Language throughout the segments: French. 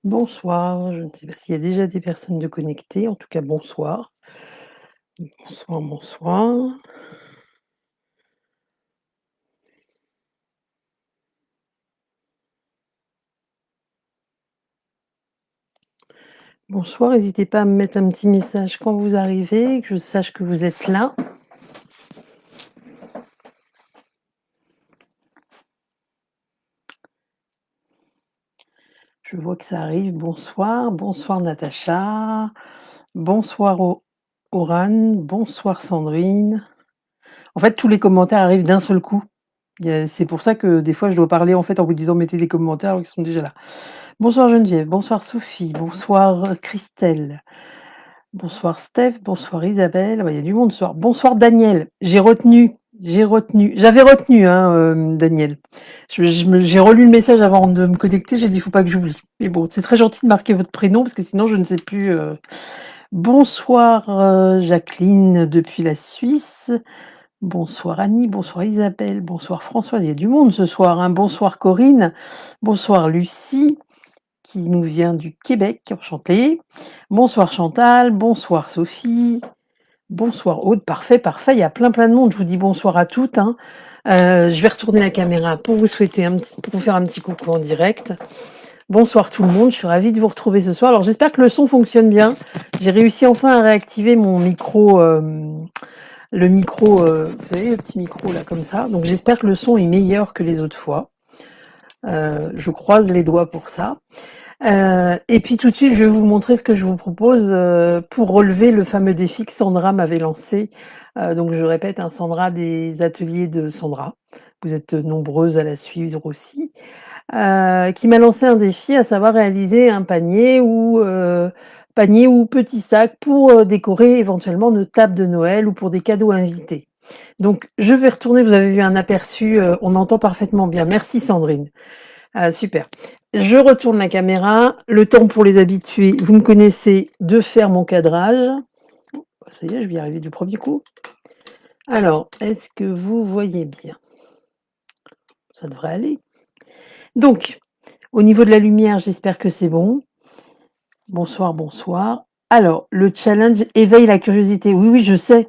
Bonsoir, je ne sais pas s'il y a déjà des personnes de connectées, en tout cas bonsoir. Bonsoir, bonsoir. Bonsoir, n'hésitez pas à me mettre un petit message quand vous arrivez, que je sache que vous êtes là. Je vois que ça arrive. Bonsoir, bonsoir Natacha. Bonsoir Oran, bonsoir Sandrine. En fait, tous les commentaires arrivent d'un seul coup. C'est pour ça que des fois je dois parler en fait en vous disant mettez des commentaires alors qu'ils sont déjà là. Bonsoir Geneviève, bonsoir Sophie, bonsoir Christelle. Bonsoir Steph, bonsoir Isabelle, il y a du monde ce soir. Bonsoir Daniel, j'avais retenu hein, Daniel. J'ai relu le message avant de me connecter, j'ai dit il faut pas que j'oublie. Mais bon, c'est très gentil de marquer votre prénom parce que sinon je ne sais plus. Bonsoir Jacqueline depuis la Suisse. Bonsoir Annie, bonsoir Isabelle, bonsoir Françoise, il y a du monde ce soir. Hein. Bonsoir Corinne, bonsoir Lucie qui nous vient du Québec, enchantée. Bonsoir Chantal, bonsoir Sophie, bonsoir Aude, parfait, parfait, il y a plein de monde, je vous dis bonsoir à toutes. Hein. Je vais retourner la caméra pour vous souhaiter pour vous faire un petit coucou en direct. Bonsoir tout le monde, je suis ravie de vous retrouver ce soir. Alors j'espère que le son fonctionne bien. J'ai réussi enfin à réactiver mon micro, le micro, vous savez, le petit micro là comme ça. Donc j'espère que le son est meilleur que les autres fois. Je croise les doigts pour ça. Et puis tout de suite, je vais vous montrer ce que je vous propose pour relever le fameux défi que Sandra m'avait lancé. Donc je répète, hein, Sandra des ateliers de Sandra. Vous êtes nombreuses à la suivre aussi. Qui m'a lancé un défi, à savoir réaliser un panier ou petit sac pour décorer éventuellement nos tables de Noël ou pour des cadeaux invités. Donc je vais retourner, vous avez vu un aperçu, on entend parfaitement bien. Merci Sandrine. Ah, super. Je retourne la caméra. Le temps pour les habitués, vous me connaissez, de faire mon cadrage. Ça y est, je vais y arriver du premier coup. Alors, est-ce que vous voyez bien? Ça devrait aller. Donc, au niveau de la lumière, j'espère que c'est bon. Bonsoir, bonsoir. Alors, le challenge éveille la curiosité. Oui, oui, je sais.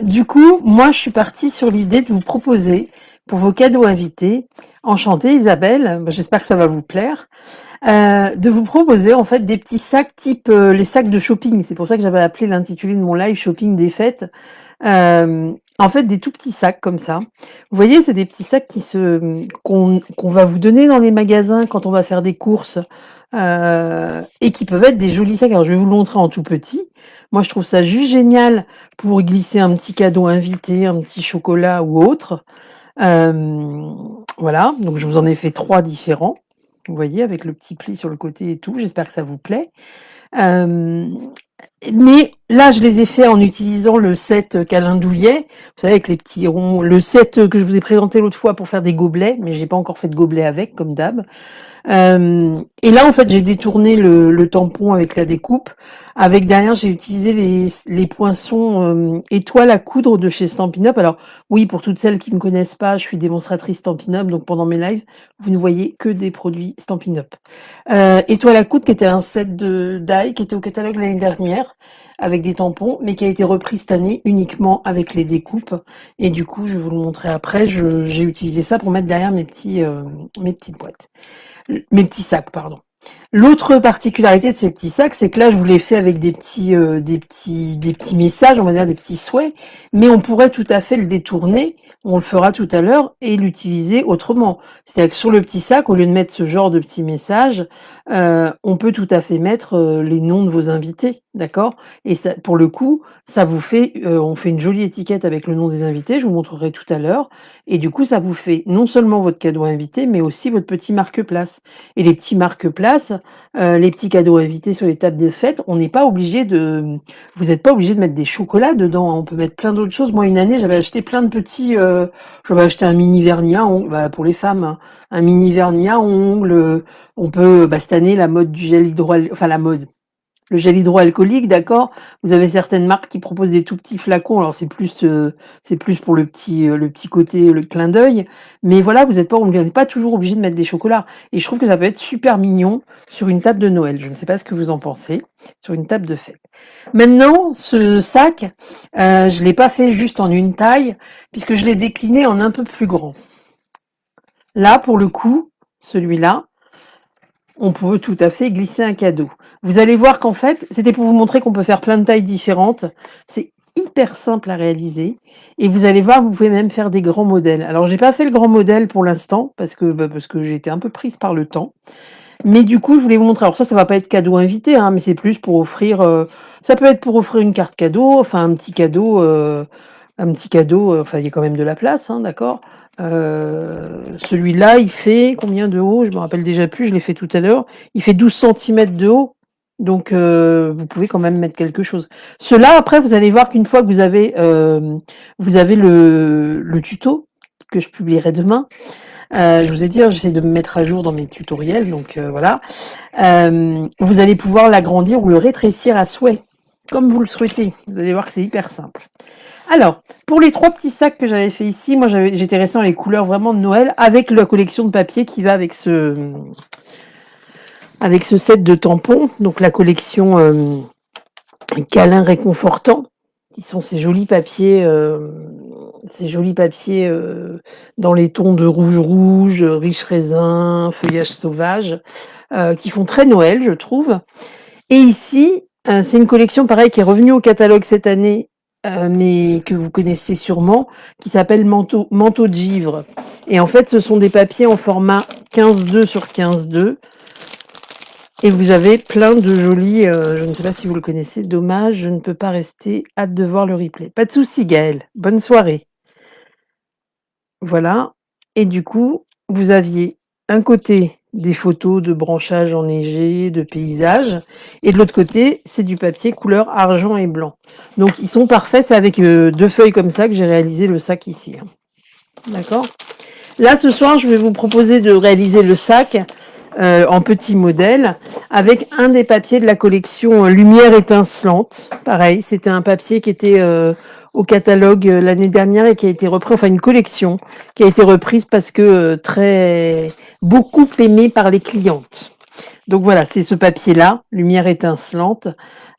Du coup, moi, je suis partie sur l'idée de vous proposer, pour vos cadeaux invités, enchantée Isabelle, j'espère que ça va vous plaire, de vous proposer en fait des petits sacs type les sacs de shopping. C'est pour ça que j'avais appelé l'intitulé de mon live shopping des fêtes. En fait, des tout petits sacs comme ça. Vous voyez, c'est des petits sacs qu'on va vous donner dans les magasins quand on va faire des courses et qui peuvent être des jolis sacs. Alors, je vais vous le montrer en tout petit. Moi, je trouve ça juste génial pour glisser un petit cadeau invité, un petit chocolat ou autre. Voilà, donc je vous en ai fait 3 différents. Vous voyez, avec le petit pli sur le côté et tout. J'espère que ça vous plaît. Mais là, je les ai faits en utilisant le set Câlin Douillet. Vous savez, avec les petits ronds. Le set que je vous ai présenté l'autre fois pour faire des gobelets, mais j'ai pas encore fait de gobelets avec, comme d'hab. Et là, en fait, j'ai détourné le tampon avec la découpe. Avec derrière, j'ai utilisé les poinçons étoiles à coudre de chez Stampin' Up. Alors, oui, pour toutes celles qui ne me connaissent pas, je suis démonstratrice Stampin' Up. Donc, pendant mes lives, vous ne voyez que des produits Stampin' Up. Étoile à coudre, qui était un set de die, qui était au catalogue l'année dernière, avec des tampons, mais qui a été repris cette année uniquement avec les découpes. Et du coup, je vais vous le montrer après. J'ai utilisé ça pour mettre derrière mes petites boîtes. Mes petits sacs, pardon. L'autre particularité de ces petits sacs, c'est que là, je vous l'ai fait avec des petits messages, on va dire des petits souhaits, mais on pourrait tout à fait le détourner, on le fera tout à l'heure, et l'utiliser autrement. C'est-à-dire que sur le petit sac, au lieu de mettre ce genre de petits messages, on peut tout à fait mettre les noms de vos invités, d'accord? Et ça, pour le coup, ça vous fait, on fait une jolie étiquette avec le nom des invités, je vous montrerai tout à l'heure, et du coup, ça vous fait non seulement votre cadeau invité, mais aussi votre petit marque-place. Et les petits marque-places, les petits cadeaux invités sur les tables des fêtes, on n'est pas obligé de vous n'êtes pas obligé de mettre des chocolats dedans, hein. On peut mettre plein d'autres choses. Moi, une année, j'avais acheté plein de petits, j'avais acheté un mini vernis à ongles, bah, pour les femmes, hein, un mini vernis à ongles, on peut, bah, cette année, la mode du gel enfin la mode. le gel hydroalcoolique, d'accord? Vous avez certaines marques qui proposent des tout petits flacons, alors c'est plus pour le petit côté, le clin d'œil, mais voilà, vous êtes pas toujours obligé de mettre des chocolats et je trouve que ça peut être super mignon sur une table de Noël. Je ne sais pas ce que vous en pensez, sur une table de fête. Maintenant, ce sac, je l'ai pas fait juste en une taille, puisque je l'ai décliné en un peu plus grand. Là, pour le coup, celui-là, on peut tout à fait glisser un cadeau. Vous allez voir qu'en fait, c'était pour vous montrer qu'on peut faire plein de tailles différentes. C'est hyper simple à réaliser et vous allez voir, vous pouvez même faire des grands modèles. Alors, j'ai pas fait le grand modèle pour l'instant parce que j'ai été un peu prise par le temps. Mais du coup, je voulais vous montrer. Alors ça va pas être cadeau invité, hein, mais c'est plus pour offrir, ça peut être pour offrir une carte cadeau, enfin un petit cadeau, enfin il y a quand même de la place, hein, d'accord? Celui-là, il fait combien de haut? Je me rappelle déjà plus, je l'ai fait tout à l'heure. Il fait 12 centimètres de haut, donc vous pouvez quand même mettre quelque chose. Ceux-là, après, vous allez voir qu'une fois que vous avez le tuto que je publierai demain, je vous ai dit, hein, j'essaie de me mettre à jour dans mes tutoriels, donc voilà. Vous allez pouvoir l'agrandir ou le rétrécir à souhait, comme vous le souhaitez. Vous allez voir que c'est hyper simple. Alors, pour les 3 petits sacs que j'avais fait ici, moi j'étais restée dans les couleurs vraiment de Noël, avec la collection de papier qui va avec ce set de tampons, donc la collection câlin réconfortant, qui sont ces jolis papiers dans les tons de rouge rouge, riche raisin, feuillage sauvage, qui font très Noël, je trouve. Et ici, c'est une collection pareil qui est revenue au catalogue cette année, mais que vous connaissez sûrement, qui s'appelle Manteau de givre. Et en fait, ce sont des papiers en format 15-2 sur 15-2. Et vous avez plein de jolis, je ne sais pas si vous le connaissez, dommage, je ne peux pas rester, hâte de voir le replay. Pas de souci, Gaëlle, bonne soirée. Voilà. Et du coup, vous aviez un côté des photos de branchages enneigés, de paysages, et de l'autre côté, c'est du papier couleur argent et blanc. Donc ils sont parfaits, c'est avec 2 feuilles comme ça que j'ai réalisé le sac ici, hein. D'accord? Là, ce soir, je vais vous proposer de réaliser le sac en petit modèle avec un des papiers de la collection Lumière étincelante. Pareil, c'était un papier qui était au catalogue l'année dernière et qui a été repris, enfin une collection qui a été reprise parce que beaucoup aimé par les clientes. Donc voilà, c'est ce papier-là, Lumière étincelante,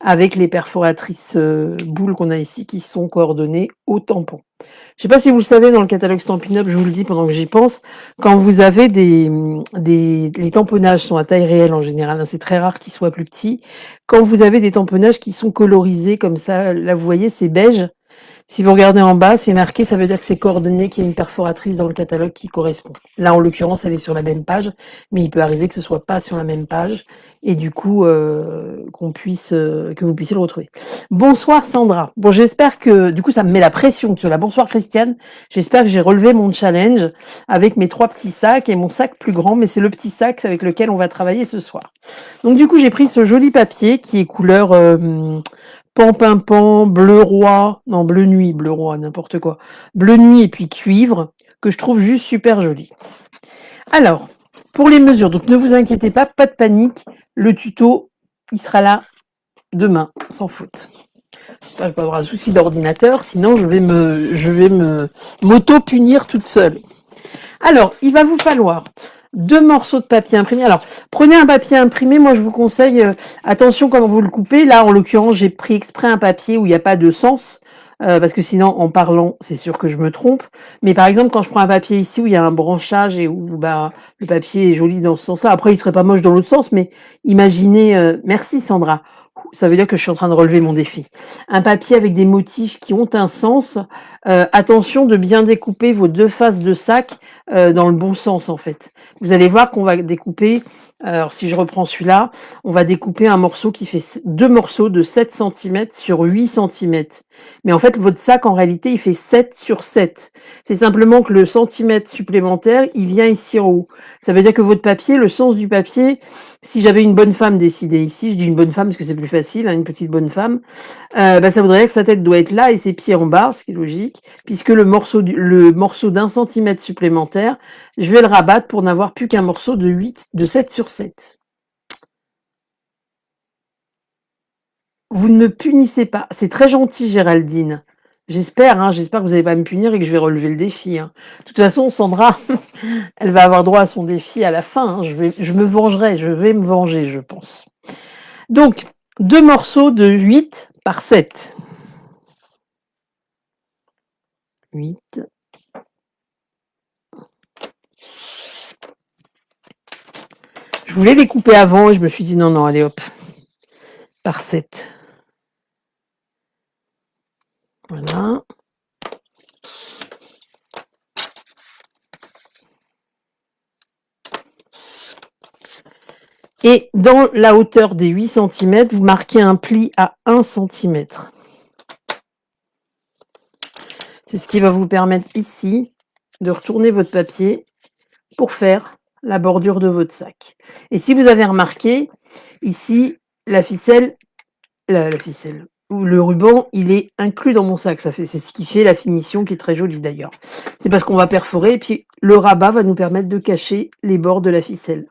avec les perforatrices boules qu'on a ici qui sont coordonnées au tampon. Je sais pas si vous le savez, dans le catalogue Stampin' Up, je vous le dis pendant que j'y pense, quand vous avez les tamponnages sont à taille réelle en général, hein, c'est très rare qu'ils soient plus petits. Quand vous avez des tamponnages qui sont colorisés comme ça, là vous voyez, c'est beige. Si vous regardez en bas, c'est marqué, ça veut dire que c'est coordonné, qu'il y a une perforatrice dans le catalogue qui correspond. Là, en l'occurrence, elle est sur la même page, mais il peut arriver que ce soit pas sur la même page et du coup que vous puissiez le retrouver. Bonsoir Sandra. Bon, j'espère que du coup ça me met la pression sur la bonsoir Christiane. J'espère que j'ai relevé mon challenge avec mes 3 petits sacs et mon sac plus grand, mais c'est le petit sac avec lequel on va travailler ce soir. Donc du coup, j'ai pris ce joli papier qui est couleur pan, bleu roi, non bleu nuit, bleu roi, n'importe quoi. Bleu nuit et puis cuivre, que je trouve juste super joli. Alors, pour les mesures, donc ne vous inquiétez pas, pas de panique, le tuto, il sera là demain, sans faute. J'espère que je vais pas avoir un souci d'ordinateur, sinon je vais m'auto-punir toute seule. Alors, il va vous falloir 2 morceaux de papier imprimé. Alors, prenez un papier imprimé. Moi, je vous conseille, attention quand vous le coupez. Là, en l'occurrence, j'ai pris exprès un papier où il n'y a pas de sens. Parce que sinon, en parlant, c'est sûr que je me trompe. Mais par exemple, quand je prends un papier ici où il y a un branchage et où le papier est joli dans ce sens-là, après, il serait pas moche dans l'autre sens, mais imaginez, merci Sandra, ça veut dire que je suis en train de relever mon défi. Un papier avec des motifs qui ont un sens. Attention de bien découper vos 2 faces de sac dans le bon sens en fait. Vous allez voir qu'on va découper, alors si je reprends celui-là, on va découper un morceau qui fait 2 morceaux de 7 centimètres sur 8 centimètres. Mais en fait, votre sac, en réalité, il fait 7 sur 7. C'est simplement que le centimètre supplémentaire, il vient ici en haut. Ça veut dire que votre papier, le sens du papier, si j'avais une bonne femme décidée ici, je dis une bonne femme parce que c'est plus facile, hein, une petite bonne femme, ça voudrait dire que sa tête doit être là et ses pieds en bas, ce qui est logique, puisque le morceau d'1 centimètre supplémentaire, je vais le rabattre pour n'avoir plus qu'un morceau de 7 sur 7. vous ne me punissez pas. C'est très gentil, Géraldine. J'espère, hein, j'espère que vous n'allez pas me punir et que je vais relever le défi, hein. De toute façon, Sandra, elle va avoir droit à son défi à la fin, hein. Je me vengerai, je vais me venger, je pense. Donc, 2 morceaux de 8 par 7. 8. Je voulais les couper avant et je me suis dit non, non, allez hop, par 7. Voilà. Et dans la hauteur des 8 cm, vous marquez un pli à 1 cm. C'est ce qui va vous permettre ici de retourner votre papier pour faire la bordure de votre sac. Et si vous avez remarqué, ici, la ficelle ou le ruban, il est inclus dans mon sac. C'est ce qui fait la finition qui est très jolie d'ailleurs. C'est parce qu'on va perforer et puis le rabat va nous permettre de cacher les bords de la ficelle.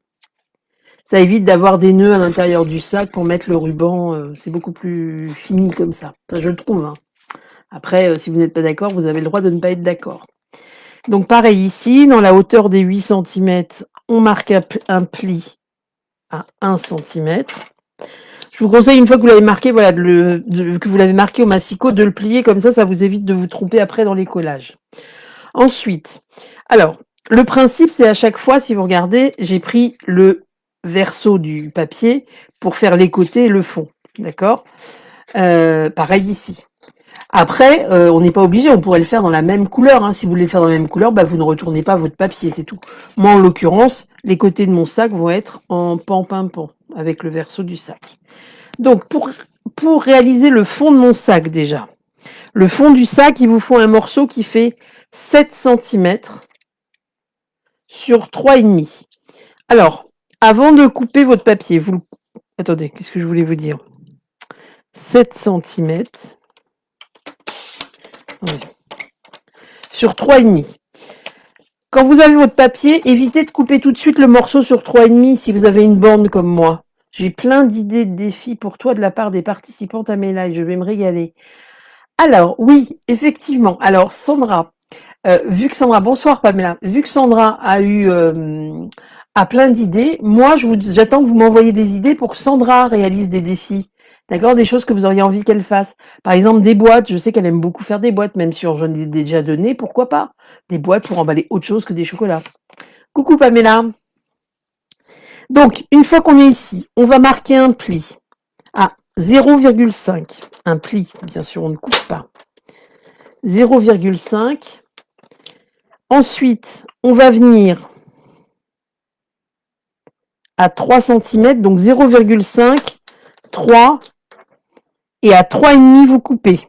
Ça évite d'avoir des nœuds à l'intérieur du sac pour mettre le ruban. C'est beaucoup plus fini comme ça. Enfin, je le trouve, hein. Après, si vous n'êtes pas d'accord, vous avez le droit de ne pas être d'accord. Donc pareil ici, dans la hauteur des 8 cm, on marque un pli à 1 cm. Je vous conseille, une fois que vous l'avez marqué, voilà, que vous l'avez marqué au massicot, de le plier comme ça vous évite de vous tromper après dans les collages. Ensuite, alors, le principe, c'est à chaque fois, si vous regardez, j'ai pris le verso du papier pour faire les côtés et le fond. D'accord? Pareil ici. Après, on n'est pas obligé, on pourrait le faire dans la même couleur, hein. Si vous voulez le faire dans la même couleur, vous ne retournez pas votre papier, c'est tout. Moi, en l'occurrence, les côtés de mon sac vont être en pan-pan-pan, avec le verso du sac. Donc, pour réaliser le fond de mon sac déjà, le fond du sac, il vous faut un morceau qui fait 7 cm sur 3,5. Alors, avant de couper votre papier, attendez, qu'est-ce que je voulais vous dire? 7 cm sur 3,5. Quand vous avez votre papier, évitez de couper tout de suite le morceau sur 3,5 si vous avez une bande comme moi. J'ai plein d'idées de défis pour toi de la part des participantes à mes lives, je vais me régaler. Alors, oui, effectivement. Alors, Sandra, bonsoir Pamela, vu que Sandra a plein d'idées, moi j'attends que vous m'envoyiez des idées pour que Sandra réalise des défis. D'accord? Des choses que vous auriez envie qu'elle fasse. Par exemple, des boîtes. Je sais qu'elle aime beaucoup faire des boîtes, même si j'en ai déjà donné, pourquoi pas? Des boîtes pour emballer autre chose que des chocolats. Coucou Pamela. Donc, une fois qu'on est ici, on va marquer un pli à 0,5. Un pli, bien sûr, on ne coupe pas. 0,5. Ensuite, on va venir à 3 cm, donc 0,5, 3, et à 3,5 vous coupez.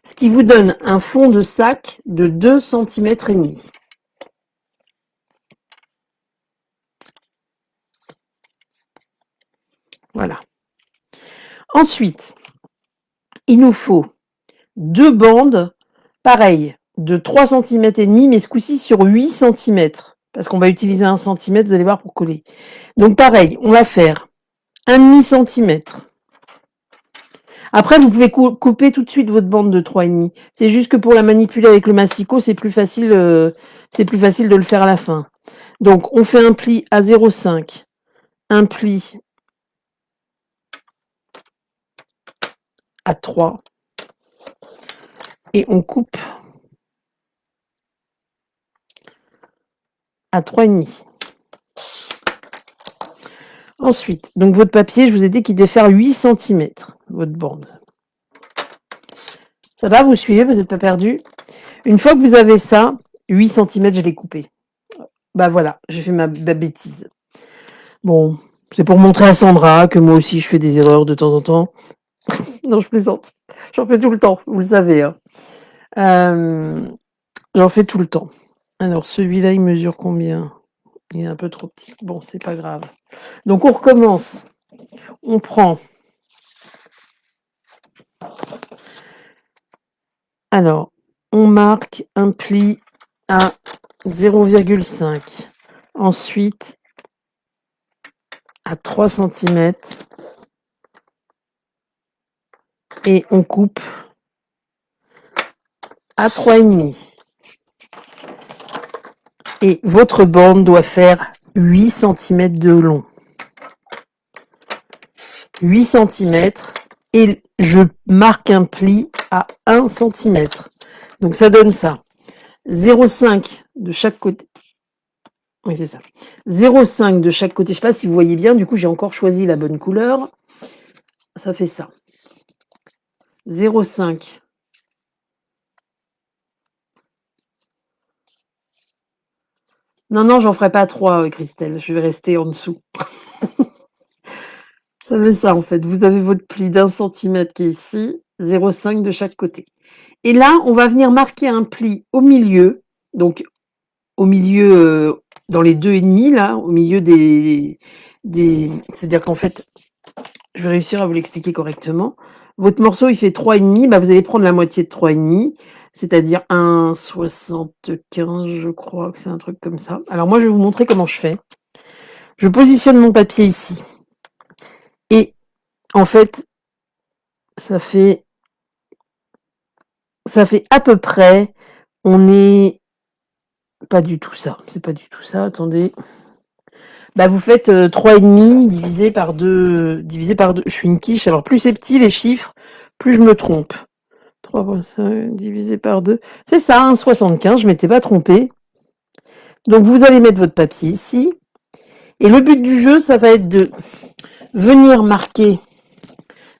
Ce qui vous donne un fond de sac de 2 cm et demi. Voilà. Ensuite, il nous faut 2 bandes, pareil, de 3 cm et demi, mais ce coup-ci sur 8 cm. Parce qu'on va utiliser 1 cm, vous allez voir, pour coller. Donc pareil, on va faire 1,5 cm. Après, vous pouvez couper tout de suite votre bande de 3,5. C'est juste que pour la manipuler avec le massicot, c'est plus facile de le faire à la fin. Donc, on fait un pli à 0,5, un pli à 3, et on coupe à 3,5. Ensuite, donc votre papier, je vous ai dit qu'il devait faire 8 cm, votre bande. Ça va, vous suivez, vous n'êtes pas perdu? Une fois que vous avez ça, 8 cm, je l'ai coupé. Bah voilà, j'ai fait ma bêtise. Bon, c'est pour montrer à Sandra que moi aussi je fais des erreurs de temps en temps. Non, je plaisante. J'en fais tout le temps, vous le savez, hein. J'en fais tout le temps. Alors celui-là, il mesure combien? Il est un peu trop petit. Bon, c'est pas grave. Donc on recommence. On prend. Alors, on marque un pli à 0,5. Ensuite, à 3 centimètres et on coupe à 3,5. Et votre bande doit faire 8 centimètres de long. 8 centimètres et je marque un pli à 1 centimètre. Donc ça donne ça. 0,5 de chaque côté. Oui, c'est ça. 0,5 de chaque côté. Je ne sais pas si vous voyez bien. Du coup, j'ai encore choisi la bonne couleur. Ça fait ça. 0,5. Non, j'en ferai pas 3, Christelle. Je vais rester en dessous. Ça fait ça, en fait. Vous avez votre pli d'1 centimètre qui est ici. 0,5 de chaque côté. Et là, on va venir marquer un pli au milieu. Donc, au milieu, dans les 2,5, là, au milieu des c'est-à-dire qu'en fait, je vais réussir à vous l'expliquer correctement. Votre morceau, il fait 3,5, bah, vous allez prendre la moitié de 3,5, c'est-à-dire 1,75, je crois que c'est un truc comme ça. Alors moi, je vais vous montrer comment je fais. Je positionne mon papier ici. Et en fait, ça fait à peu près, on est pas du tout ça, c'est pas du tout ça, attendez. Bah, vous faites 3,5 divisé par 2, je suis une quiche, alors plus c'est petit les chiffres, plus je me trompe. 3,5 divisé par 2, c'est ça, 1,75, je m'étais pas trompée. Donc vous allez mettre votre papier ici, et le but du jeu, ça va être de venir marquer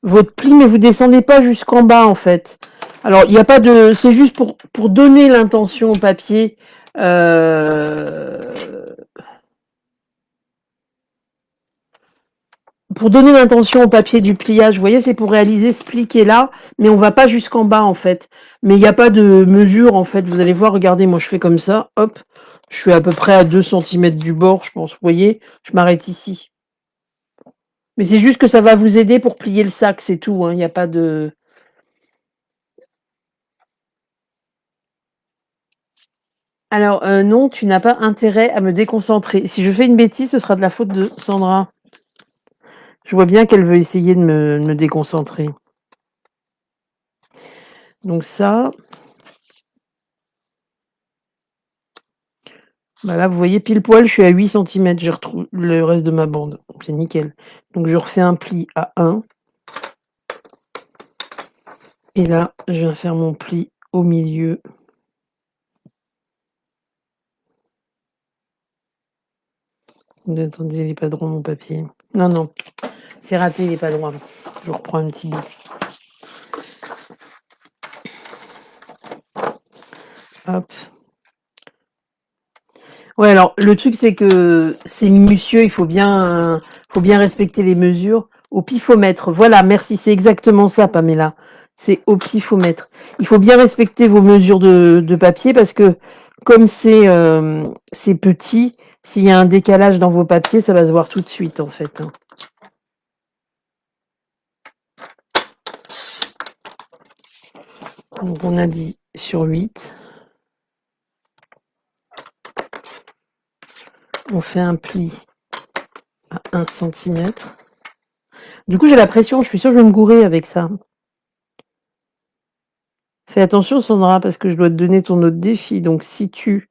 votre pli, mais vous descendez pas jusqu'en bas en fait. Alors il n'y a pas de, c'est juste pour donner l'intention au papier. Pour donner l'intention au papier du pliage, vous voyez, c'est pour réaliser ce pli qui est là, mais on va pas jusqu'en bas en fait. Mais il n'y a pas de mesure en fait. Vous allez voir, regardez, moi je fais comme ça, hop, je suis à peu près à 2 centimètres du bord, je pense. Vous voyez, je m'arrête ici. Mais c'est juste que ça va vous aider pour plier le sac, c'est tout. Hein, il n'y a pas de... Alors non, tu n'as pas intérêt à me déconcentrer. Si je fais une bêtise, ce sera de la faute de Sandra. Je vois bien qu'elle veut essayer de me déconcentrer. Donc ça... Bah là, vous voyez, pile poil, je suis à 8 centimètres. Je retrouve le reste de ma bande. C'est nickel. Donc, je refais un pli à 1. Et là, je viens faire mon pli au milieu. Attendez, il n'est pas droit, mon papier. Non, c'est raté, il n'est pas droit. Je reprends un petit bout. Hop. Ouais, alors, le truc, c'est que c'est minutieux. Il faut bien respecter les mesures. Au pifomètre. Voilà, merci. C'est exactement ça, Pamela. C'est au pifomètre. Il faut bien respecter vos mesures de papier parce que comme c'est petit, s'il y a un décalage dans vos papiers, ça va se voir tout de suite, en fait. Hein. Donc, on a dit sur 8. On fait un pli à 1 centimètre. Du coup, j'ai la pression. Je suis sûre que je vais me gourer avec ça. Fais attention, Sandra, parce que je dois te donner ton autre défi. Donc, si tu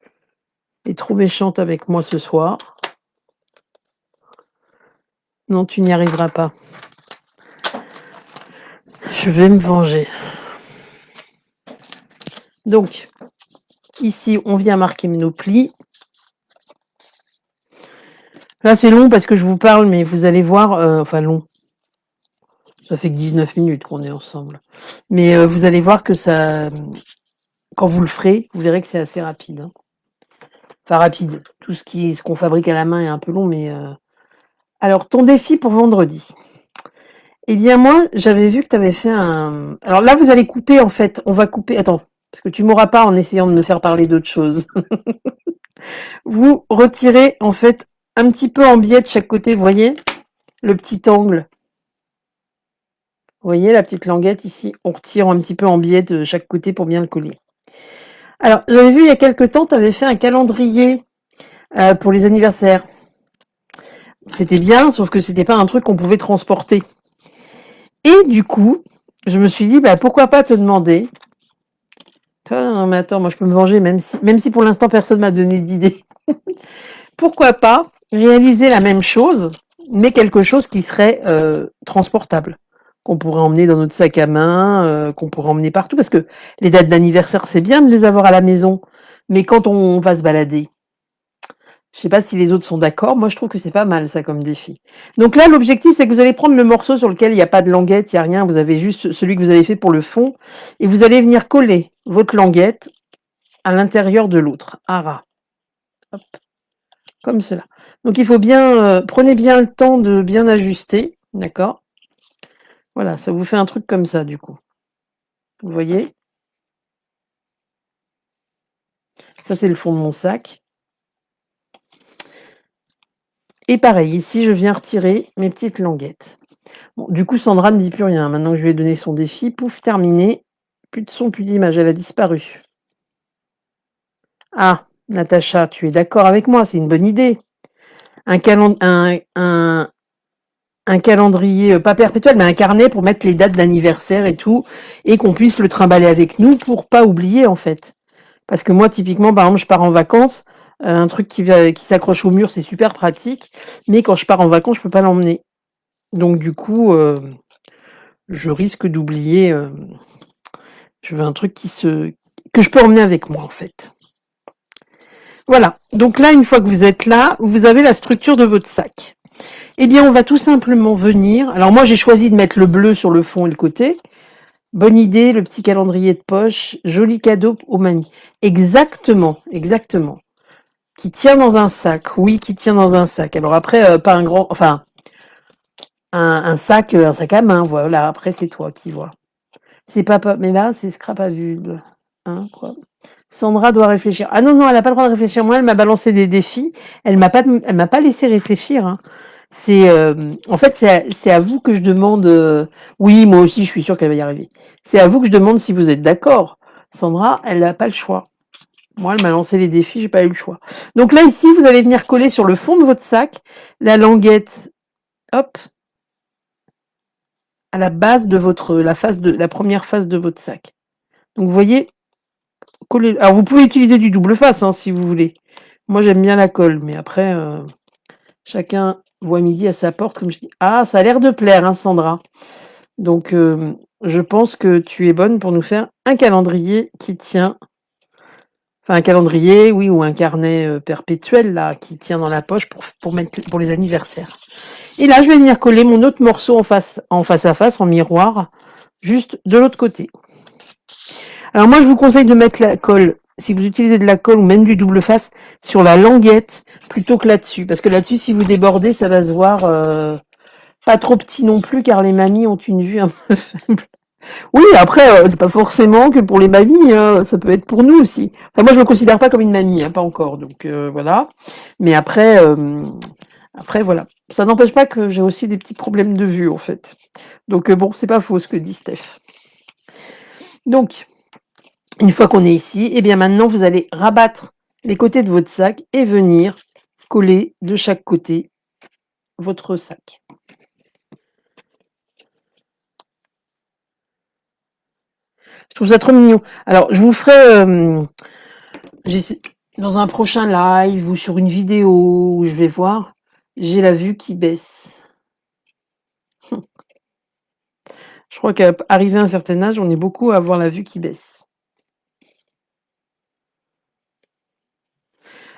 es trop méchante avec moi ce soir, non, tu n'y arriveras pas. Je vais me venger. Donc, ici, on vient marquer nos plis. Là, c'est long parce que je vous parle, mais vous allez voir, enfin long. Ça fait que 19 minutes qu'on est ensemble. Mais vous allez voir que ça, quand vous le ferez, vous verrez que c'est assez rapide. Hein. Enfin, rapide. Tout ce qu'on fabrique à la main est un peu long, mais... Alors, ton défi pour vendredi. Eh bien, moi, j'avais vu que tu avais fait un... Alors là, vous allez couper, en fait. On va couper... Attends, parce que tu m'auras pas en essayant de me faire parler d'autre chose. Vous retirez, en fait, un petit peu en biais de chaque côté, vous voyez le petit angle. Vous voyez la petite languette ici? On retire un petit peu en biais de chaque côté pour bien le coller. Alors, j'avais vu il y a quelque temps, tu avais fait un calendrier pour les anniversaires. c'était bien, sauf que c'était pas un truc qu'on pouvait transporter. Et du coup, je me suis dit, bah, pourquoi pas te demander. Non, mais attends, moi je peux me venger, même si pour l'instant personne m'a donné d'idée. Pourquoi pas réaliser la même chose, mais quelque chose qui serait transportable, qu'on pourrait emmener dans notre sac à main, qu'on pourrait emmener partout, parce que les dates d'anniversaire, c'est bien de les avoir à la maison, mais quand on va se balader, je sais pas si les autres sont d'accord, moi je trouve que c'est pas mal ça comme défi. Donc là, l'objectif, c'est que vous allez prendre le morceau sur lequel il n'y a pas de languette, il n'y a rien, vous avez juste celui que vous avez fait pour le fond, et vous allez venir coller votre languette à l'intérieur de l'autre, à ras. Hop. Comme cela. Donc il faut bien, prenez bien le temps de bien ajuster, d'accord? Voilà, ça vous fait un truc comme ça du coup. Vous voyez? Ça c'est le fond de mon sac. Et pareil, ici je viens retirer mes petites languettes. Bon, du coup Sandra ne dit plus rien. Maintenant que je lui ai donné son défi, pouf, terminé. Plus de son, plus d'image, elle a disparu. Ah, Natacha, tu es d'accord avec moi, c'est une bonne idée. Un calendrier, pas perpétuel, mais un carnet pour mettre les dates d'anniversaire et tout, et qu'on puisse le trimballer avec nous pour pas oublier en fait. Parce que moi, typiquement, par exemple, je pars en vacances, un truc qui s'accroche au mur, c'est super pratique, mais quand je pars en vacances, je peux pas l'emmener. Donc du coup, je risque d'oublier. Je veux un truc que je peux emmener avec moi en fait. Voilà. Donc là, une fois que vous êtes là, vous avez la structure de votre sac. Eh bien, on va tout simplement venir. Alors moi, j'ai choisi de mettre le bleu sur le fond et le côté. Bonne idée, le petit calendrier de poche, joli cadeau aux mamies. Exactement, exactement. Qui tient dans un sac, oui, qui tient dans un sac. Alors après, pas un grand, enfin, un sac à main, voilà. Après, c'est toi qui vois. C'est pas, mais là, c'est Scrapavule. Hein, quoi. Sandra doit réfléchir. Ah non, non, elle n'a pas le droit de réfléchir. Moi, elle m'a balancé des défis. Elle m'a pas laissé réfléchir. Hein. En fait, c'est à vous que je demande. Oui, moi aussi, je suis sûre qu'elle va y arriver. C'est à vous que je demande si vous êtes d'accord. Sandra, elle n'a pas le choix. Moi, elle m'a lancé les défis, j'ai pas eu le choix. Donc là, ici, vous allez venir coller sur le fond de votre sac la languette, hop, à la base de la première face de votre sac. Donc, vous voyez, coller. Alors, vous pouvez utiliser du double face, hein, si vous voulez. Moi, j'aime bien la colle, mais après, chacun voit midi à sa porte, comme je dis. Ah, ça a l'air de plaire, hein, Sandra. Donc, je pense que tu es bonne pour nous faire un calendrier qui tient. Enfin, un calendrier, oui, ou un carnet perpétuel, là, qui tient dans la poche pour les anniversaires. Et là, je vais venir coller mon autre morceau en face à face, en miroir, juste de l'autre côté. Alors moi, je vous conseille de mettre la colle, si vous utilisez de la colle ou même du double face, sur la languette plutôt que là-dessus. Parce que là-dessus, si vous débordez, ça va se voir pas trop petit non plus, car les mamies ont une vue un peu faible. Oui, après, c'est pas forcément que pour les mamies, hein, ça peut être pour nous aussi. Enfin, moi, je me considère pas comme une mamie, hein, pas encore, donc voilà. Mais après, voilà. Ça n'empêche pas que j'ai aussi des petits problèmes de vue, en fait. Donc bon, c'est pas faux ce que dit Steph. Donc, une fois qu'on est ici, eh bien maintenant, vous allez rabattre les côtés de votre sac et venir coller de chaque côté votre sac. Je trouve ça trop mignon. Alors, je vous ferai dans un prochain live ou sur une vidéo où je vais voir, j'ai la vue qui baisse. Je crois qu'arrivé à un certain âge, on est beaucoup à avoir la vue qui baisse.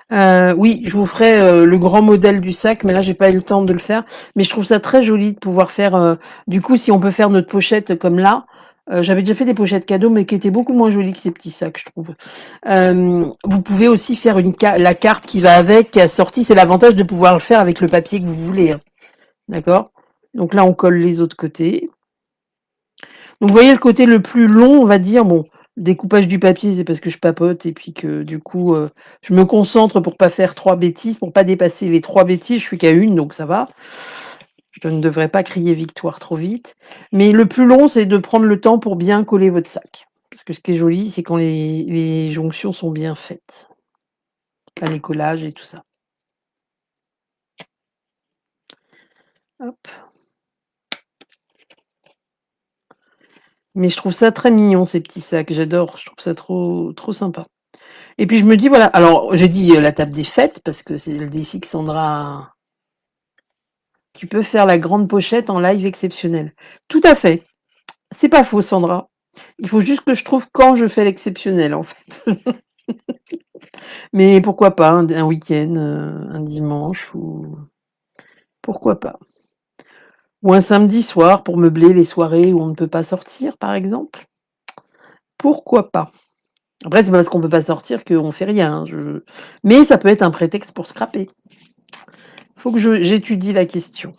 Oui, je vous ferai le grand modèle du sac, mais là j'ai pas eu le temps de le faire. Mais je trouve ça très joli de pouvoir faire. Du coup, si on peut faire notre pochette comme là, j'avais déjà fait des pochettes cadeaux, mais qui étaient beaucoup moins jolies que ces petits sacs, je trouve. Vous pouvez aussi faire la carte qui va avec, qui est assortie. C'est l'avantage de pouvoir le faire avec le papier que vous voulez. Hein. D'accord? Donc là, on colle les autres côtés. Donc vous voyez le côté le plus long, on va dire, bon, découpage du papier, c'est parce que je papote et puis que du coup, je me concentre pour pas faire 3 bêtises, pour pas dépasser les 3 bêtises, je suis qu'à une, donc ça va. Je ne devrais pas crier victoire trop vite. Mais le plus long, c'est de prendre le temps pour bien coller votre sac. Parce que ce qui est joli, c'est quand les jonctions sont bien faites. Enfin, les collages et tout ça. Hop. Mais je trouve ça très mignon ces petits sacs, j'adore, je trouve ça trop sympa. Et puis je me dis voilà, alors j'ai dit, la table des fêtes parce que c'est le défi que Sandra tu peux faire la grande pochette en live exceptionnel. Tout à fait, c'est pas faux Sandra. Il faut juste que je trouve quand je fais l'exceptionnel en fait. Mais pourquoi pas un week-end, un dimanche ou pourquoi pas? Ou un samedi soir pour meubler les soirées où on ne peut pas sortir par exemple? Pourquoi pas? Après c'est pas parce qu'on peut pas sortir qu'on fait rien, hein, mais ça peut être un prétexte pour scraper. Faut que j'étudie la question.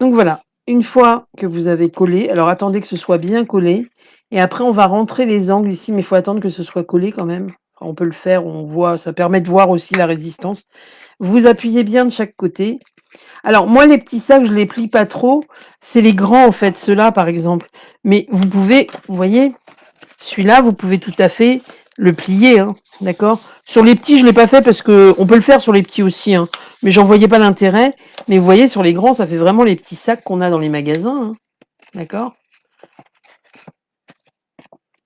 Donc voilà, une fois que vous avez collé, alors attendez que ce soit bien collé et après on va rentrer les angles ici, mais il faut attendre que ce soit collé quand même. On peut le faire, on voit, ça permet de voir aussi la résistance. Vous appuyez bien de chaque côté. Alors moi les petits sacs, je les plie pas trop, c'est les grands en fait, ceux-là par exemple. Mais vous pouvez, vous voyez, celui-là, vous pouvez tout à fait le plier, hein, d'accord? Sur les petits, je l'ai pas fait parce que on peut le faire sur les petits aussi, hein, mais j'en voyais pas l'intérêt. Mais vous voyez, sur les grands, ça fait vraiment les petits sacs qu'on a dans les magasins, hein, d'accord?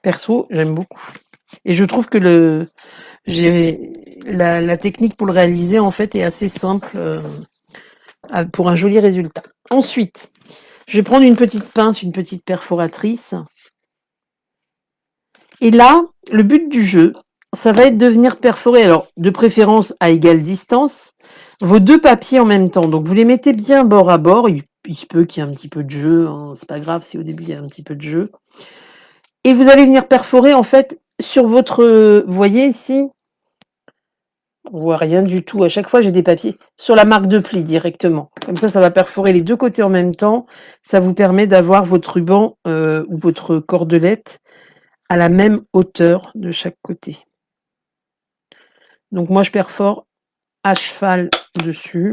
Perso, j'aime beaucoup. Et je trouve que la technique pour le réaliser, en fait, est assez simple pour un joli résultat. Ensuite, je vais prendre une petite pince, une petite perforatrice. Et là, le but du jeu, ça va être de venir perforer, alors de préférence à égale distance, vos deux papiers en même temps. Donc vous les mettez bien bord à bord. Il se peut qu'il y ait un petit peu de jeu, hein, c'est pas grave si au début il y a un petit peu de jeu. Et vous allez venir perforer en fait sur votre, vous voyez ici, on voit rien du tout. À chaque fois j'ai des papiers sur la marque de pli directement. Comme ça va perforer les deux côtés en même temps. Ça vous permet d'avoir votre ruban ou votre cordelette à la même hauteur de chaque côté. Donc moi je perfore à cheval dessus.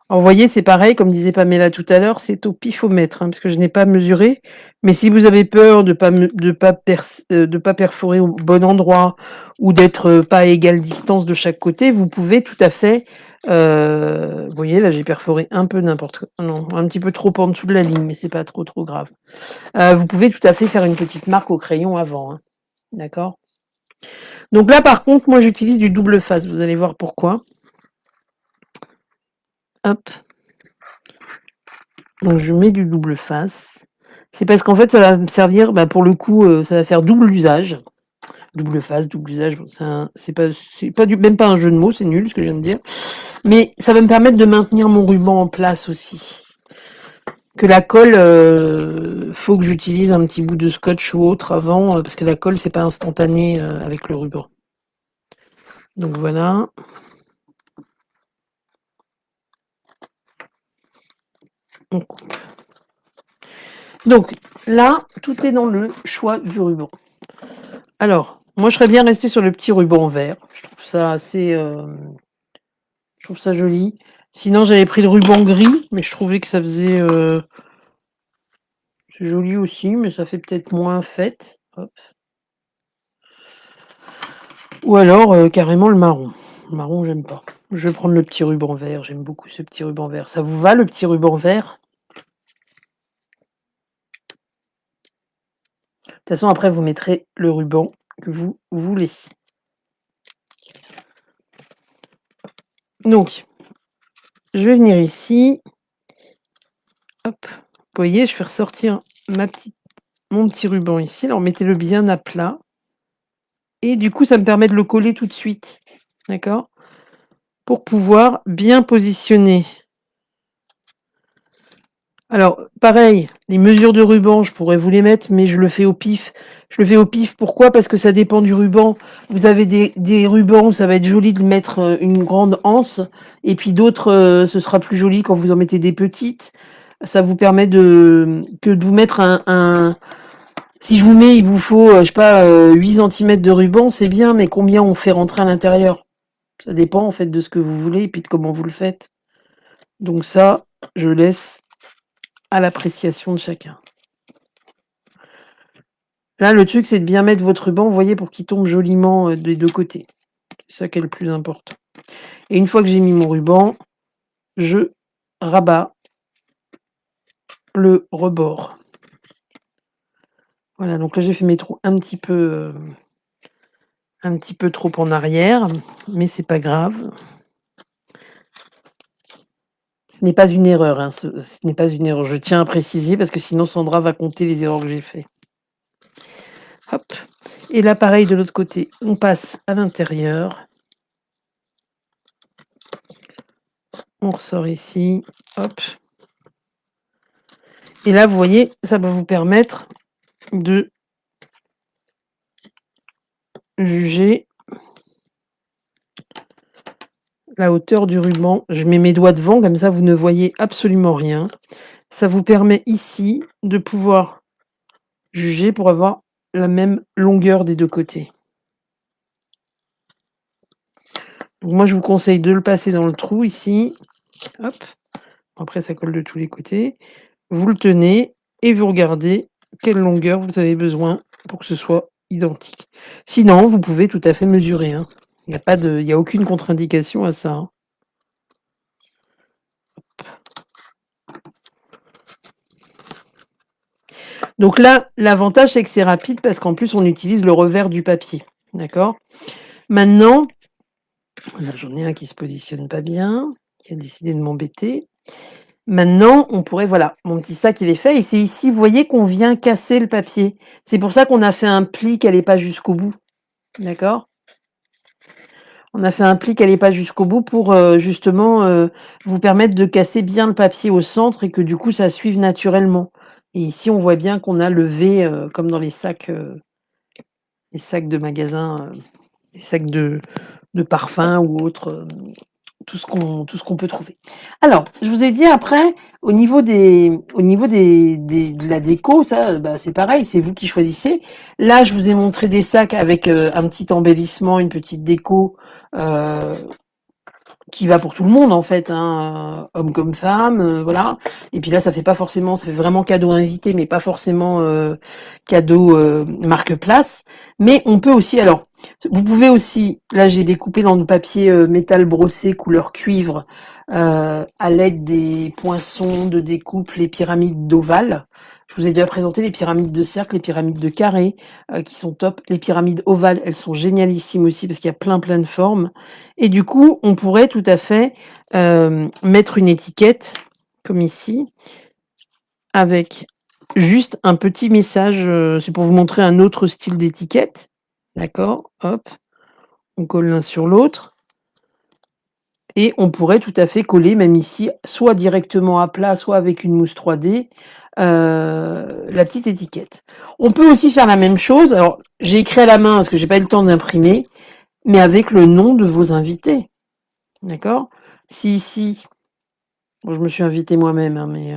Alors, vous voyez, c'est pareil, comme disait Pamela tout à l'heure, c'est au pifomètre, hein, parce que je n'ai pas mesuré. Mais si vous avez peur de pas perforer au bon endroit ou d'être pas à égale distance de chaque côté, vous pouvez tout à fait. Vous voyez, là j'ai perforé un peu n'importe quoi. Non, un petit peu trop en dessous de la ligne, mais c'est pas trop grave. Vous pouvez tout à fait faire une petite marque au crayon avant, hein, d'accord? Donc là, par contre, moi j'utilise du double face. Vous allez voir pourquoi. Hop. Donc je mets du double face. C'est parce qu'en fait, ça va me servir, pour le coup, ça va faire double usage. Double face, double usage, bon, c'est pas même pas un jeu de mots, c'est nul ce que je viens de dire. Mais ça va me permettre de maintenir mon ruban en place aussi. Que la colle, faut que j'utilise un petit bout de scotch ou autre avant, parce que la colle, c'est pas instantané avec le ruban. Donc voilà. On coupe. Donc là, tout est dans le choix du ruban. Alors, moi je serais bien restée sur le petit ruban vert. Je trouve ça assez. Je trouve ça joli. Sinon, j'avais pris le ruban gris, mais je trouvais que ça faisait. C'est joli aussi, mais ça fait peut-être moins fête. Hop. Ou alors carrément le marron. Le marron, j'aime pas. Je vais prendre le petit ruban vert. J'aime beaucoup ce petit ruban vert. Ça vous va le petit ruban vert? De toute façon, après, vous mettrez le ruban que vous voulez. Donc, je vais venir ici. Hop. Vous voyez, je vais ressortir mon petit ruban ici. Alors, mettez-le bien à plat. Et du coup, ça me permet de le coller tout de suite. D'accord? Pour pouvoir bien positionner. Alors, pareil, les mesures de ruban, je pourrais vous les mettre, mais je le fais au pif. Je le fais au pif, pourquoi? Parce que ça dépend du ruban. Vous avez des rubans où ça va être joli de mettre une grande anse, et puis d'autres, ce sera plus joli quand vous en mettez des petites. Ça vous permet que de vous mettre si je vous mets, il vous faut, je sais pas, 8 centimètres de ruban, c'est bien, mais combien on fait rentrer à l'intérieur? Ça dépend en fait de ce que vous voulez et puis de comment vous le faites. Donc ça, je laisse à l'appréciation de chacun. Là, le truc, c'est de bien mettre votre ruban, vous voyez, pour qu'il tombe joliment des deux côtés. C'est ça qui est le plus important. Et une fois que j'ai mis mon ruban, je rabats le rebord. Voilà, donc là j'ai fait mes trous un petit peu trop en arrière, mais c'est pas grave. Ce n'est pas une erreur, hein, ce n'est pas une erreur. Je tiens à préciser parce que sinon Sandra va compter les erreurs que j'ai fait. Hop. Et là, pareil de l'autre côté, on passe à l'intérieur. On ressort ici, hop. Et là, vous voyez, ça va vous permettre de juger la hauteur du ruban. Je mets mes doigts devant, comme ça vous ne voyez absolument rien. Ça vous permet ici de pouvoir juger pour avoir la même longueur des deux côtés. Donc moi, je vous conseille de le passer dans le trou ici. Hop. Après, ça colle de tous les côtés. Vous le tenez et vous regardez quelle longueur vous avez besoin pour que ce soit identique. Sinon, vous pouvez tout à fait mesurer, hein. Il y a aucune contre-indication à ça, hein. Donc là, l'avantage, c'est que c'est rapide parce qu'en plus, on utilise le revers du papier. D'accord? Maintenant, là, j'en ai un qui se positionne pas bien, qui a décidé de m'embêter. Maintenant, on pourrait, voilà, mon petit sac, il est fait. Et c'est ici, vous voyez qu'on vient casser le papier. C'est pour ça qu'on a fait un pli qui n'allait pas jusqu'au bout. D'accord? On a fait un pli qui n'allait pas jusqu'au bout pour justement vous permettre de casser bien le papier au centre et que du coup ça suive naturellement. Et ici on voit bien qu'on a le V comme dans les sacs de magasin, les sacs de parfum ou autres, tout ce qu'on peut trouver. Alors, je vous ai dit après, de la déco, ça, bah, c'est pareil, c'est vous qui choisissez. Là, je vous ai montré des sacs avec un petit embellissement, une petite déco euh, qui va pour tout le monde en fait, hein, homme comme femme, voilà. Et puis là, ça fait vraiment cadeau invité, mais pas forcément cadeau marque place. Mais on peut aussi, alors, vous pouvez aussi, là j'ai découpé dans du papier métal brossé couleur cuivre à l'aide des poinçons de découpe, les pyramides d'ovale. Je vous ai déjà présenté les pyramides de cercle, les pyramides de carré qui sont top. Les pyramides ovales, elles sont génialissimes aussi parce qu'il y a plein de formes. Et du coup, on pourrait tout à fait mettre une étiquette, comme ici, avec juste un petit message. C'est pour vous montrer un autre style d'étiquette. D'accord? Hop, on colle l'un sur l'autre. Et on pourrait tout à fait coller, même ici, soit directement à plat, soit avec une mousse 3D, la petite étiquette. On peut aussi faire la même chose. Alors, j'ai écrit à la main parce que j'ai pas eu le temps d'imprimer, mais avec le nom de vos invités. D'accord? Si ici, bon, je me suis invitée moi-même, hein, mais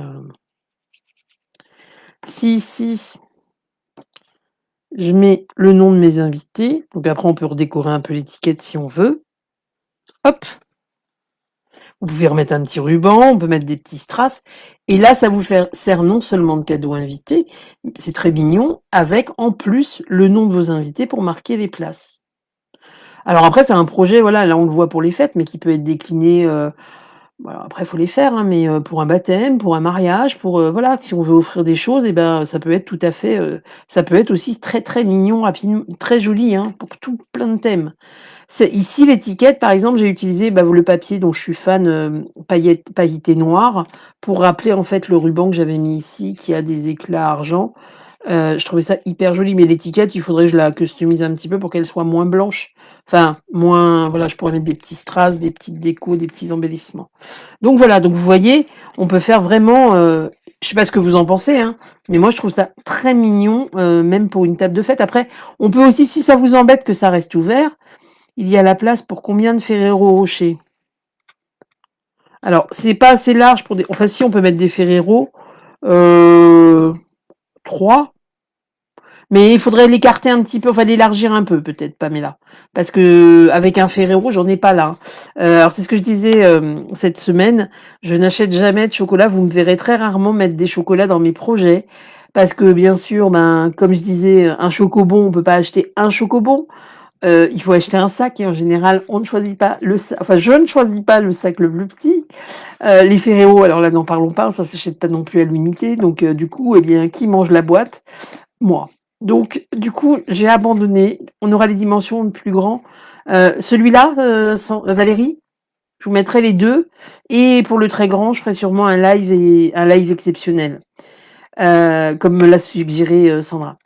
si ici, je mets le nom de mes invités, donc après on peut redécorer un peu l'étiquette si on veut. Hop, vous pouvez remettre un petit ruban, on peut mettre des petits strass, et là ça vous sert non seulement de cadeau invité, c'est très mignon, avec en plus le nom de vos invités pour marquer les places. Alors après c'est un projet, voilà, là on le voit pour les fêtes, mais qui peut être décliné. Voilà, après, il faut les faire, hein, mais pour un baptême, pour un mariage, pour, voilà, si on veut offrir des choses et ben, ça peut être tout à fait, ça peut être aussi très mignon, très joli, hein, pour tout plein de thèmes. C'est ici l'étiquette, par exemple, j'ai utilisé, bah, le papier dont je suis fan, pailleté noir, pour rappeler, en fait, le ruban que j'avais mis ici, qui a des éclats argent. Je trouvais ça hyper joli, mais l'étiquette, il faudrait que je la customise un petit peu pour qu'elle soit moins blanche. Enfin, moins, voilà, je pourrais mettre des petits strass, des petites décos, des petits embellissements. Donc voilà, donc vous voyez, on peut faire vraiment, je sais pas ce que vous en pensez, hein, mais moi je trouve ça très mignon, même pour une table de fête. Après, on peut aussi, si ça vous embête que ça reste ouvert, il y a la place pour combien de Ferrero Rocher? Alors, c'est pas assez large pour des, enfin si on peut mettre des Ferrero, 3. Mais il faudrait l'écarter un petit peu, enfin l'élargir un peu peut-être, Pamela. Parce que avec un Ferrero, j'en ai pas là, hein. Alors c'est ce que je disais cette semaine, je n'achète jamais de chocolat. Vous me verrez très rarement mettre des chocolats dans mes projets. Parce que bien sûr, ben, comme je disais, un chocobon, on peut pas acheter un chocobon. Il faut acheter un sac et en général, on ne choisit pas le sac, enfin, je ne choisis pas le sac le plus petit. Les Ferrero, alors là, n'en parlons pas, ça s'achète pas non plus à l'unité. Donc, du coup, eh bien, qui mange la boîte? Moi. Donc, du coup, j'ai abandonné. On aura les dimensions plus grands. Celui-là, Valérie, je vous mettrai les deux. Et pour le très grand, je ferai sûrement un live exceptionnel, comme me l'a suggéré Sandra.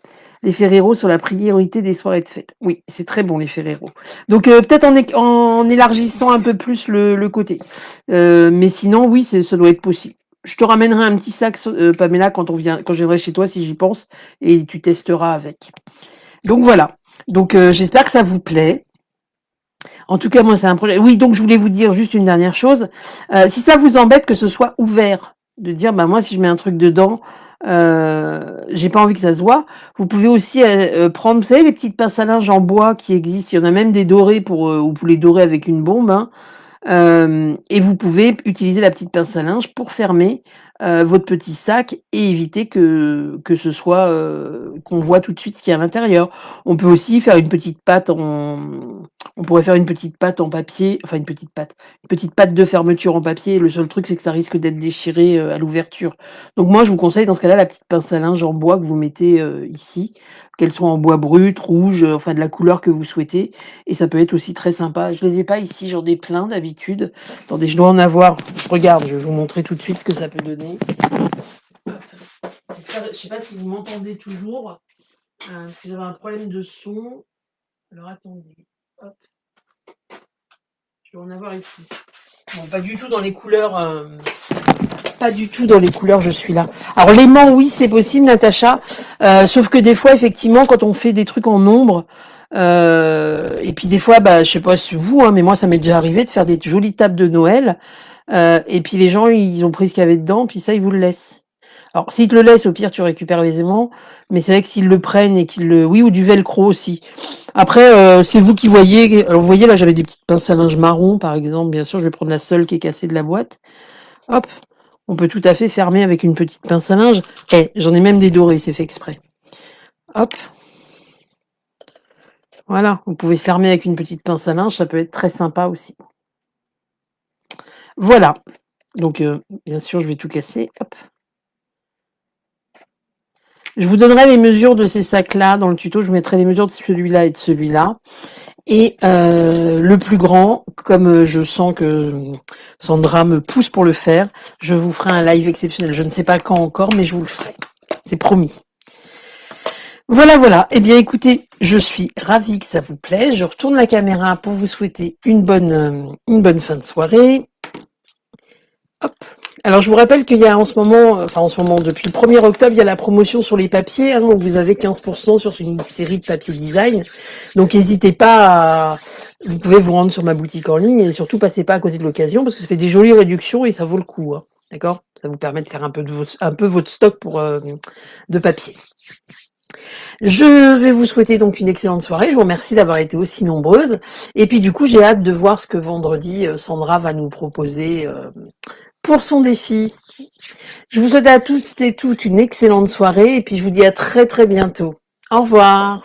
Les Ferrero sont la priorité des soirées de fête. Oui, c'est très bon les Ferrero. Donc peut-être en élargissant un peu plus le côté. Mais sinon, oui, ça doit être possible. Je te ramènerai un petit sac, Pamela, quand je viendrai chez toi, si j'y pense, et tu testeras avec. Donc voilà. Donc j'espère que ça vous plaît. En tout cas, moi, c'est un projet. Oui, donc je voulais vous dire juste une dernière chose. Si ça vous embête que ce soit ouvert, de dire, bah moi, si je mets un truc dedans, j'ai pas envie que ça se voit. Vous pouvez aussi prendre, vous savez, les petites pinces à linge en bois qui existent. Il y en a même des dorés vous pouvez les dorer avec une bombe. Hein. Et vous pouvez utiliser la petite pince à linge pour fermer votre petit sac et éviter que ce soit qu'on voit tout de suite ce qu'il y a à l'intérieur. On peut aussi faire on pourrait faire une petite patte en papier, enfin une petite patte de fermeture en papier. Le seul truc, c'est que ça risque d'être déchiré à l'ouverture. Donc moi, je vous conseille dans ce cas-là la petite pince à linge en bois que vous mettez ici, qu'elle soit en bois brut, rouge, enfin de la couleur que vous souhaitez. Et ça peut être aussi très sympa. Je les ai pas ici, j'en ai plein d'habitude. Attendez, je dois en avoir. Regarde, je vais vous montrer tout de suite ce que ça peut donner. Je sais pas si vous m'entendez toujours, parce que j'avais un problème de son. Alors attendez. Hop, je dois en avoir ici. Bon, pas du tout dans les couleurs. Pas du tout dans les couleurs, je suis là. Alors l'aimant, oui, c'est possible, Natacha. Sauf que des fois, effectivement, quand on fait des trucs en ombre, et puis des fois, bah, je sais pas si vous, hein, mais moi, ça m'est déjà arrivé de faire des jolies tables de Noël. Et puis les gens, ils ont pris ce qu'il y avait dedans, puis ça, ils vous le laissent. Alors, s'ils te le laissent, au pire, tu récupères les aimants. Mais c'est vrai que s'ils le prennent et qu'ils le... Oui, ou du velcro aussi. Après, c'est vous qui voyez. Alors, vous voyez, là, j'avais des petites pinces à linge marron, par exemple. Bien sûr, je vais prendre la seule qui est cassée de la boîte. Hop, on peut tout à fait fermer avec une petite pince à linge. J'en ai même des dorés, c'est fait exprès. Hop, voilà, vous pouvez fermer avec une petite pince à linge, ça peut être très sympa aussi. Voilà, donc bien sûr, je vais tout casser. Hop. Je vous donnerai les mesures de ces sacs-là dans le tuto. Je vous mettrai les mesures de celui-là et de celui-là. Et le plus grand, comme je sens que Sandra me pousse pour le faire, je vous ferai un live exceptionnel. Je ne sais pas quand encore, mais je vous le ferai. C'est promis. Voilà, voilà. Eh bien, écoutez, je suis ravie que ça vous plaise. Je retourne la caméra pour vous souhaiter une bonne fin de soirée. Hop. Alors, je vous rappelle qu'il y a en ce moment, depuis le 1er octobre, il y a la promotion sur les papiers. Hein, donc, vous avez 15% sur une série de papiers design. Donc, n'hésitez pas à... Vous pouvez vous rendre sur ma boutique en ligne et surtout, passez pas à côté de l'occasion parce que ça fait des jolies réductions et ça vaut le coup. Hein. D'accord? Ça vous permet de faire un peu votre stock de papier. Je vais vous souhaiter donc une excellente soirée. Je vous remercie d'avoir été aussi nombreuses. Et puis du coup, j'ai hâte de voir ce que vendredi Sandra va nous proposer pour son défi. Je vous souhaite à tous et toutes une excellente soirée et puis je vous dis à très très bientôt. Au revoir.